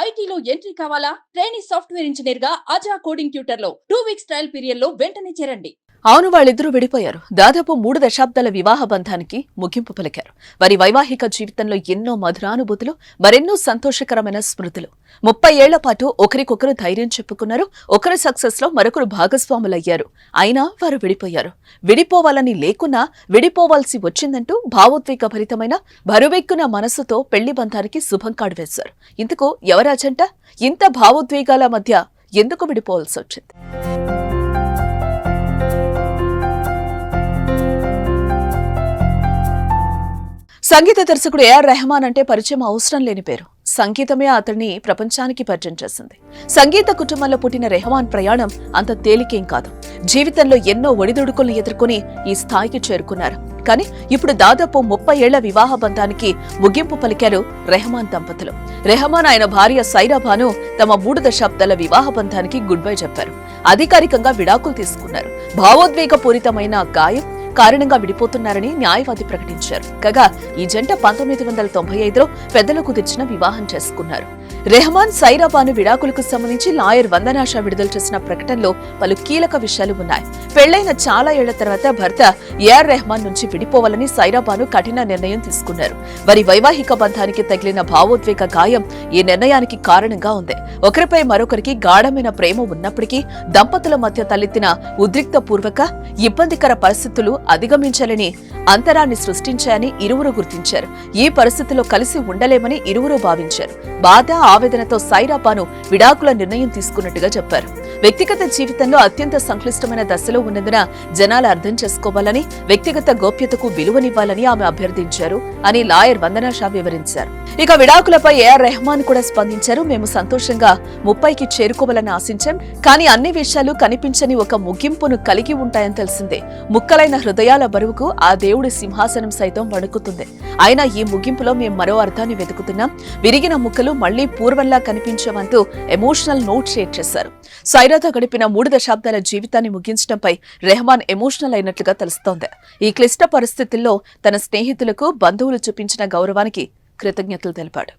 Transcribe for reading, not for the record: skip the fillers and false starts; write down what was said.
ఐటీలో ఎంట్రీ కావాలా? Trainee software engineer గా అజా కోడింగ్ ట్యూటర్ లో 2 వీక్స్ ట్రయల్ పీరియడ్ లో వెంటనే చేరండి. అవును, వాళ్ళిద్దరూ విడిపోయారు. దాదాపు 3 దశాబ్దాల వివాహ బంధానికి ముగింపు పలికారు. వారి వైవాహిక జీవితంలో ఎన్నో మధురానుభూతులు, మరెన్నో సంతోషకరమైన స్మృతులు. 30 ఏళ్ల పాటు ఒకరికొకరు ధైర్యం చెప్పుకున్నారు. ఒకరి సక్సెస్ లో మరొకరు భాగస్వాములయ్యారు. అయినా వారు విడిపోయారు. విడిపోవాలని లేకున్నా విడిపోవాల్సి వచ్చిందంటూ భావోద్వేగ భరితమైన బరువెక్కున మనసుతో పెళ్లి బంధానికి శుభం కాడు వేశారు. ఇంతకు ఎవరాజంట? ఇంత భావోద్వేగాల మధ్య ఎందుకు విడిపోవాల్సి వచ్చింది? సంగీత దర్శకుడు ఏఆర్ రెహమాన్ అంటే పరిచయం అవసరం లేని పేరు. సంగీతమే అతడిని ప్రపంచానికి పరిచయం చేసింది. సంగీత కుటుంబంలో పుట్టిన రెహమాన్ ప్రయాణం అంత తేలికేం కాదు. జీవితంలో ఎన్నో ఒడిదుడుకులను ఎదుర్కొని ఈ స్థాయికి చేరుకున్నారు. కానీ ఇప్పుడు దాదాపు 30 ఏళ్ల వివాహ బంధానికి ముగింపు పలికారు రెహమాన్ దంపతులు. రెహమాన్ ఆయన భార్య సైరా బాను తమ 3 దశాబ్దాల వివాహ బంధానికి గుడ్ బై చెప్పారు. అధికారికంగా విడాకులు తీసుకున్నారు. భావోద్వేగపూరితమైన గాయం కారణంగా విడిపోతున్నారని న్యాయవాది ప్రకటించారు. కాగా ఈ జంట 1995లో పెద్దలు కుదిర్చిన వివాహం చేసుకున్నారు. రెహమాన్ సైరా బాను విడాకులకు సంబంధించి లాయర్ వందనా షా విడుదల చేసిన ప్రకటనలో పలు కీలక విషయాలు ఉన్నాయి. పెళ్లైన చాలా ఏళ్ల తర్వాత భర్త ఏఆర్ రెహమాన్ నుంచి విడిపోవాలని సైరా బాను కఠిన నిర్ణయం తీసుకున్నారు. వారి వైవాహిక బంధానికి తగిలిన భావోద్వేగ గాయం ఈ నిర్ణయానికి కారణంగా ఉంది. ఒకరిపై మరొకరికి గాఢమైన ప్రేమ ఉన్నప్పటికీ దంపతుల మధ్య తలెత్తిన ఉద్రిక్తపూర్వక ఇబ్బందికర పరిస్థితులు అధిగమించాలని అంతరాన్ని సృష్టించాయని ఇరువురు గుర్తించారు. ఈ పరిస్థితిలో కలిసి ఉండలేమని ఇరువురు భావించారు. బాధ ఆవేదనతో సైరా బాను విడాకుల నిర్ణయం తీసుకున్నట్టుగా చెప్పారు. వ్యక్తిగత జీవితంలో అత్యంత సంక్లిష్టమైన దశలో ఉన్నందున జనాలు అర్థం చేసుకోవాలని, వ్యక్తిగత గోప్యతకు విలువనివ్వాలని ఆమె అభ్యర్థించారు అని లాయర్ వందనా షా వివరించారు. ఇక విడాకులపై ఏఆర్ రెహమాన్ కూడా స్పందించారు. మేము సంతోషంగా 30కి చేరుకోవాలని ఆశించాం. కానీ అన్ని విషయాలు కనిపించని ఒక ముగింపును కలిగి ఉంటాయని తెలిసిందే. ముక్కలైన హృదయాల బరువుకు ఆ దేవుడి సింహాసనం సైతం వణుకుతుంది. అయినా ఈ ముగింపులో మేము మరో అర్థాన్ని వెతుకుతున్నాం. విరిగిన ముక్కలు మళ్లీ పూర్వంలా కనిపించవంటూ ఎమోషనల్ నోట్ షేర్ చేశారు. సైరాతో గడిపిన 3 దశాబ్దాల జీవితాన్ని ముగించడంపై రెహమాన్ ఎమోషనల్ అయినట్లుగా తెలుస్తోంది. ఈ క్లిష్ట పరిస్థితుల్లో తన స్నేహితులకు, బంధువులు చూపించిన గౌరవానికి కృతజ్ఞతలు తెలిపాడు.